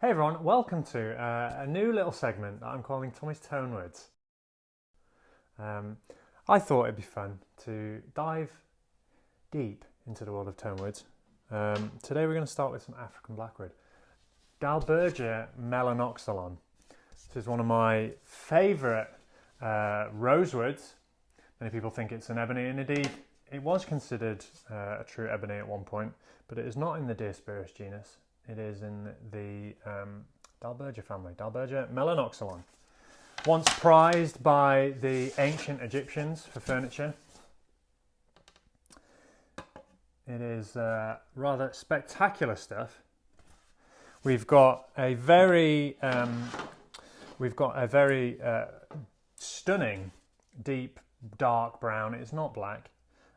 Hey everyone, welcome to a new little segment that I'm calling Tommy's Tonewoods. I thought it'd be fun to dive deep into the world of Tonewoods. Today we're going to start with some African Blackwood. Dalbergia Melanoxylon. This is one of my favourite rosewoods. Many people think it's an ebony, and indeed it was considered a true ebony at one point, but it is not in the Diospyros genus. It is in the Dalbergia family, Dalbergia Melanoxylon. Once prized by the ancient Egyptians for furniture. It is rather spectacular stuff. We've got a very stunning, deep, dark brown. It's not black.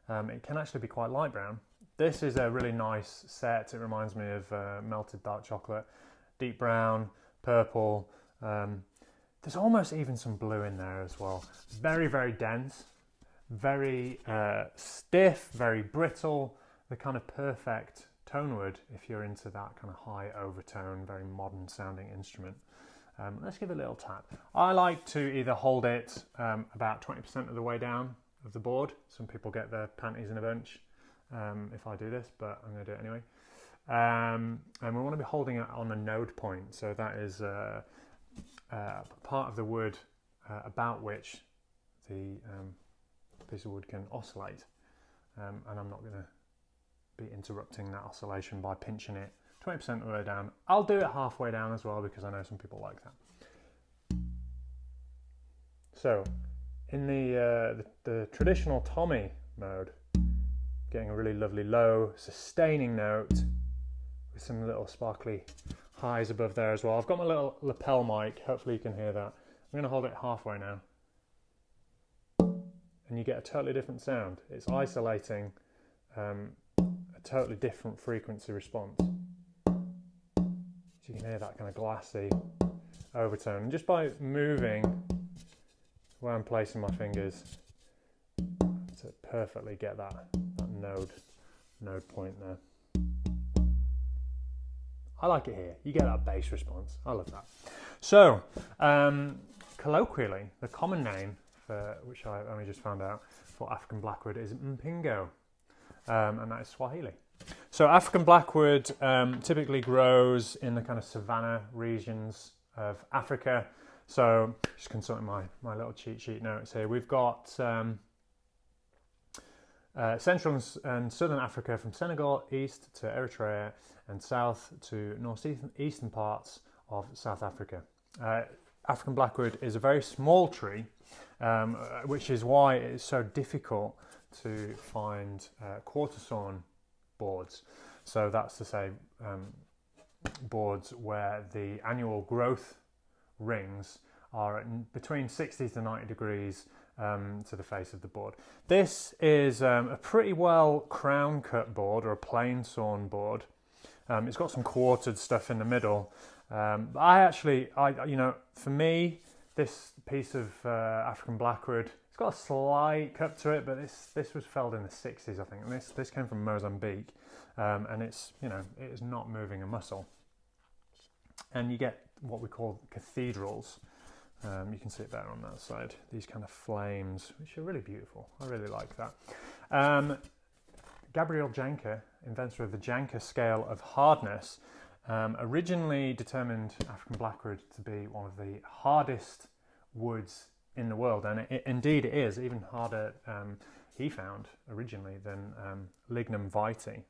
It can actually be quite light brown. This is a really nice set. It reminds me of melted dark chocolate, deep brown, purple. There's almost even some blue in there as well. Very, very dense, very stiff, very brittle. The kind of perfect tonewood if you're into that kind of high overtone, very modern sounding instrument. Let's give it a little tap. I like to either hold it about 20% of the way down of the board. Some people get their panties in a bunch. If I do this, but I'm going to do it anyway. And we want to be holding it on a node point, so that is part of the wood about which the piece of wood can oscillate. And I'm not going to be interrupting that oscillation by pinching it 20% of the way down. I'll do it halfway down as well because I know some people like that. So, in the traditional Tommy mode, getting a really lovely low sustaining note with some little sparkly highs above there as well. I've got my little lapel mic, hopefully you can hear that. I'm going to hold it halfway now. And you get a totally different sound. It's isolating a totally different frequency response. So you can hear that kind of glassy overtone. And just by moving where I'm placing my fingers to perfectly get that node point there. I like it here. You get that bass response. I love that. So, colloquially, the common name for which I only just found out for African Blackwood is Mpingo, and that is Swahili. So, African Blackwood typically grows in the kind of savanna regions of Africa. So, just consulting my little cheat sheet notes here. We've got Central and Southern Africa, from Senegal east to Eritrea and south to northeastern parts of South Africa. African Blackwood is a very small tree, which is why it is so difficult to find quarter sawn boards. So that's to say boards where the annual growth rings are between 60 to 90 degrees to the face of the board. This is a pretty well crown cut board, or a plain sawn board. It's got some quartered stuff in the middle. For me, this piece of African Blackwood, it's got a slight cut to it, but this was felled in the 60s, I think. And this came from Mozambique, and it is not moving a muscle. And you get what we call cathedrals. You can see it there on that side. These kind of flames, which are really beautiful. I really like that. Gabriel Janker, inventor of the Janker scale of hardness, originally determined African Blackwood to be one of the hardest woods in the world, and indeed it is, even harder, he found originally, than lignum vitae.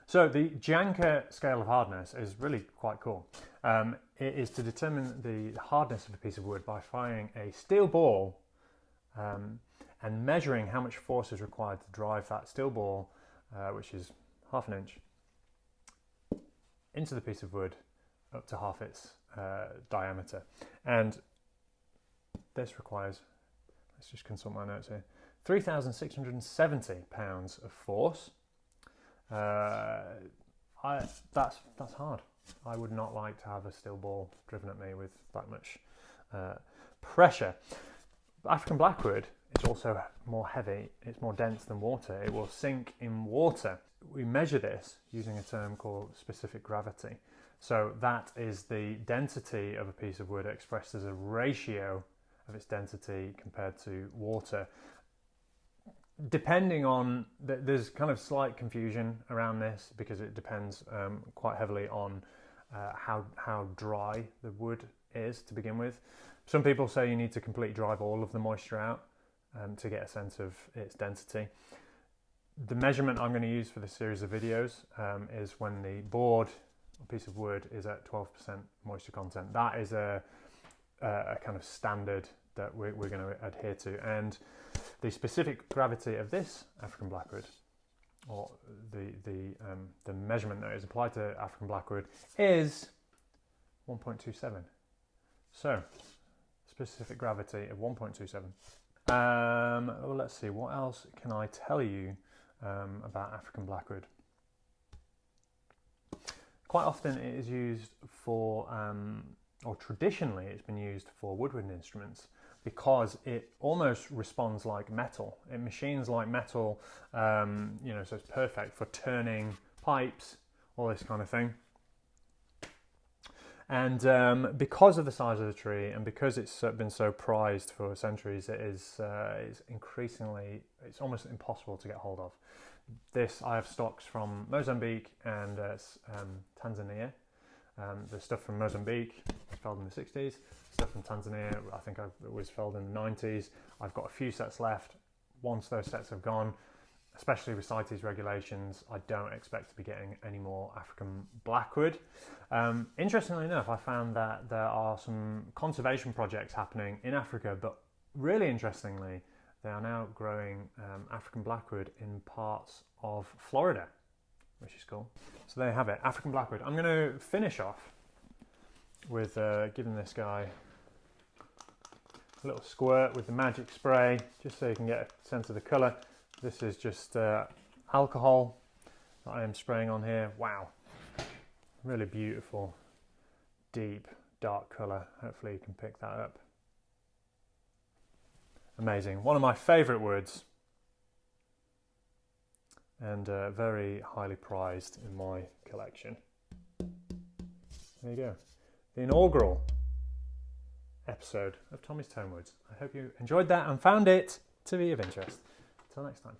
So the Janker scale of hardness is really quite cool. It is to determine the hardness of a piece of wood by firing a steel ball and measuring how much force is required to drive that steel ball, which is half an inch, into the piece of wood up to half its diameter. And this requires, let's just consult my notes here, 3,670 pounds of force. That's hard. I would not like to have a steel ball driven at me with that much pressure. African Blackwood is also more heavy, it's more dense than water. It will sink in water. We measure this using a term called specific gravity. So that is the density of a piece of wood expressed as a ratio of its density compared to water. Depending on, there's kind of slight confusion around this because it depends quite heavily on how dry the wood is to begin with. Some people say you need to completely drive all of the moisture out to get a sense of its density. The measurement I'm going to use for this series of videos is when the board, a piece of wood, is at 12% moisture content. That is a kind of standard that we're going to adhere to. And the specific gravity of this African Blackwood, or the measurement that is applied to African Blackwood, is 1.27. So, specific gravity of 1.27. Well, let's see, what else can I tell you about African Blackwood? Quite often it is used for, or traditionally it's been used for woodwind instruments, because it almost responds like metal. It machines like metal, you know, so it's perfect for turning pipes, all this kind of thing. And because of the size of the tree, and because it's been so prized for centuries, it's increasingly, it's almost impossible to get hold of. This, I have stocks from Mozambique and Tanzania. The stuff from Mozambique was felled in the 60s. Stuff from Tanzania, I think it was felled in the 90s. I've got a few sets left. Once those sets have gone, especially with CITES regulations, I don't expect to be getting any more African Blackwood. Interestingly enough, I found that there are some conservation projects happening in Africa, but really interestingly, they are now growing African Blackwood in parts of Florida, which is cool. So there you have it, African Blackwood. I'm going to finish off with giving this guy a little squirt with the magic spray, just so you can get a sense of the colour. This is just alcohol that I am spraying on here. Wow, really beautiful, deep, dark colour. Hopefully you can pick that up. Amazing, one of my favourite woods, and very highly prized in my collection. There you go, the inaugural episode of Tommy's Tonewoods. I hope you enjoyed that and found it to be of interest. Until next time.